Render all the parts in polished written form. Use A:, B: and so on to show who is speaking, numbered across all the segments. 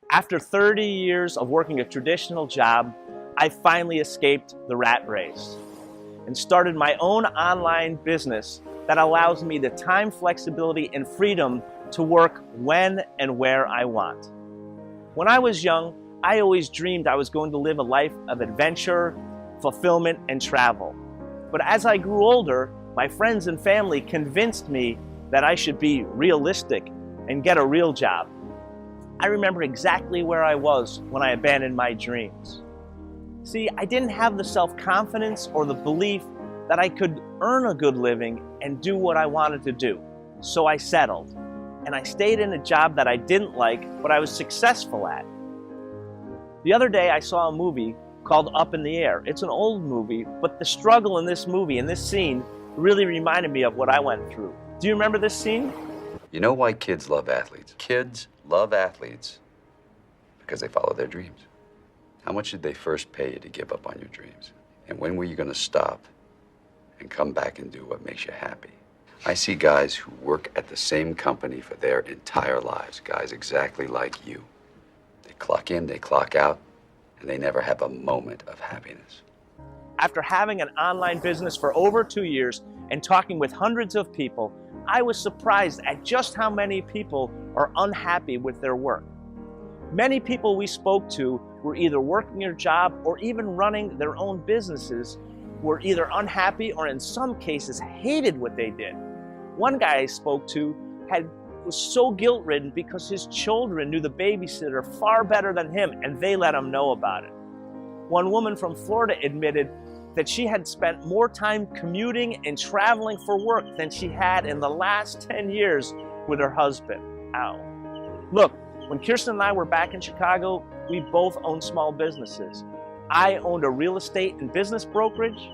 A: After 30 years of working a traditional job, I finally escaped the rat race and started my own online business that allows me the time, flexibility, and freedom to work when and where I want. When I was young, I always dreamed I was going to live a life of adventure, fulfillment, and travel. But as I grew older, my friends and family convinced me that I should be realistic and get a real job. I remember exactly where I was when I abandoned my dreams. See, I didn't have the self-confidence or the belief that I could earn a good living and do what I wanted to do. So I settled, and I stayed in a job that I didn't like, but I was successful at. The other day I saw a movie called Up in the Air. It's an old movie, but the struggle in this movie, in this scene, really reminded me of what I went through. Do you remember this scene?
B: You know why kids love athletes? Kids love athletes because they follow their dreams. How much did they first pay you to give up on your dreams? And when were you going to stop and come back and do what makes you happy? I see guys who work at the same company for their entire lives, guys exactly like you. They clock in, they clock out, and they never have a moment of happiness.
A: After having an online business for over 2 years and talking with hundreds of people, I was surprised at just how many people are unhappy with their work. Many people we spoke to were either working their job or even running their own businesses were either unhappy or in some cases hated what they did. One guy I spoke to was so guilt-ridden because his children knew the babysitter far better than him and they let him know about it. One woman from Florida admitted that she had spent more time commuting and traveling for work than she had in the last 10 years with her husband. Ow. Look, when Kirsten and I were back in Chicago, we both owned small businesses. I owned a real estate and business brokerage,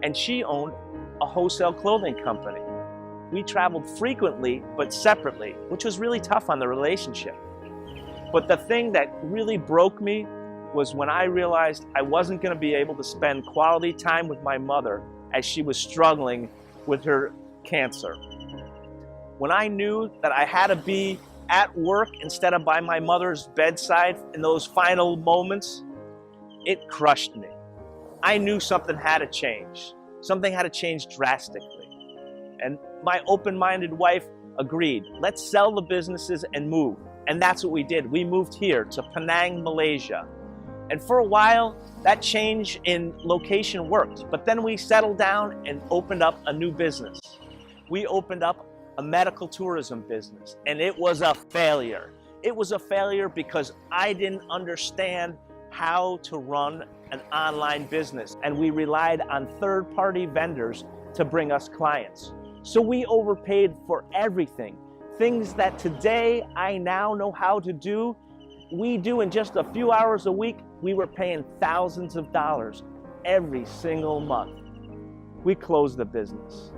A: and she owned a wholesale clothing company. We traveled frequently, but separately, which was really tough on the relationship. But the thing that really broke me was when I realized I wasn't going to be able to spend quality time with my mother as she was struggling with her cancer. When I knew that I had to be at work instead of by my mother's bedside in those final moments, it crushed me. I knew something had to change. Something had to change drastically. And my open-minded wife agreed. Let's sell the businesses and move. And that's what we did. We moved here to Penang, Malaysia. And for a while, that change in location worked. But then we settled down and opened up a new business. We opened up a medical tourism business, and it was a failure. It was a failure because I didn't understand how to run an online business, and we relied on third-party vendors to bring us clients. So we overpaid for everything. Things that today I now know how to do, we do in just a few hours a week. We were paying thousands of dollars every single month. We closed the business.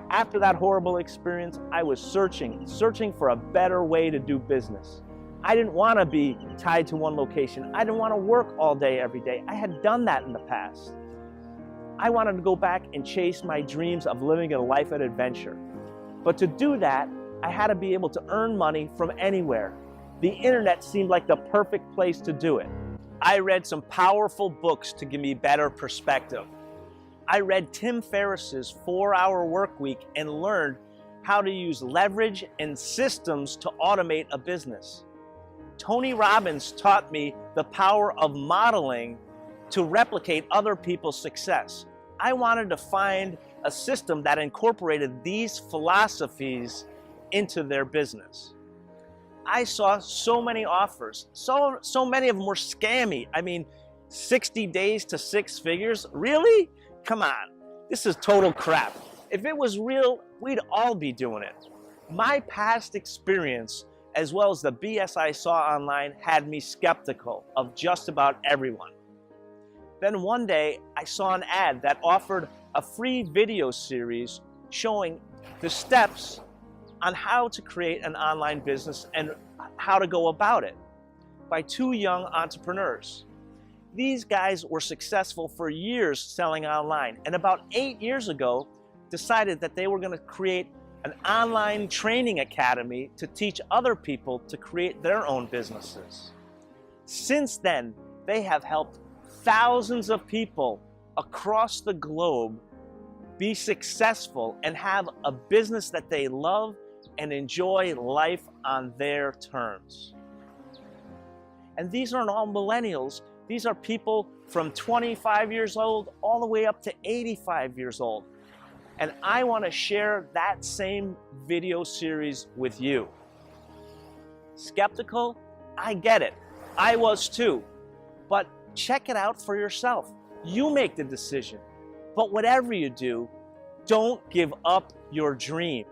A: After that horrible experience, I was searching for a better way to do business. I didn't want to be tied to one location. I didn't want to work all day, every day. I had done that in the past. I wanted to go back and chase my dreams of living a life of adventure. But to do that, I had to be able to earn money from anywhere. The internet seemed like the perfect place to do it. I read some powerful books to give me better perspective. I read Tim Ferriss's 4-Hour Workweek and learned how to use leverage and systems to automate a business. Tony Robbins taught me the power of modeling to replicate other people's success. I wanted to find a system that incorporated these philosophies into their business. I saw so many offers. So many of them were scammy. I mean, 60 days to 6 figures? Really? Come on, this is total crap. If it was real, we'd all be doing it. My past experience, as well as the BS I saw online, had me skeptical of just about everyone. Then one day, I saw an ad that offered a free video series showing the steps on how to create an online business and how to go about it by 2 young entrepreneurs. These guys were successful for years selling online, and about 8 years ago, decided that they were going to create an online training academy to teach other people to create their own businesses. Since then, they have helped thousands of people across the globe be successful and have a business that they love and enjoy life on their terms. And these aren't all millennials. These are people from 25 years old all the way up to 85 years old. And I want to share that same video series with you. Skeptical? I get it. I was too. But check it out for yourself. You make the decision. But whatever you do, don't give up your dream.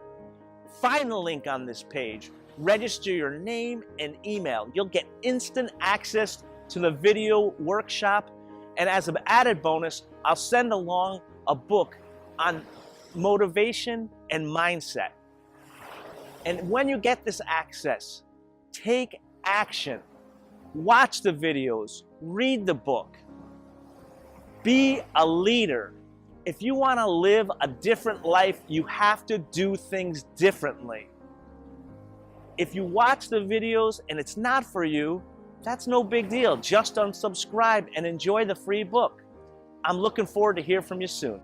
A: Find the link on this page. Register your name and email. You'll get instant access to the video workshop. And as an added bonus, I'll send along a book on motivation and mindset. And when you get this access, take action. Watch the videos, read the book. Be a leader. If you want to live a different life, you have to do things differently. If you watch the videos and it's not for you, that's no big deal. Just unsubscribe and enjoy the free book. I'm looking forward to hear from you soon.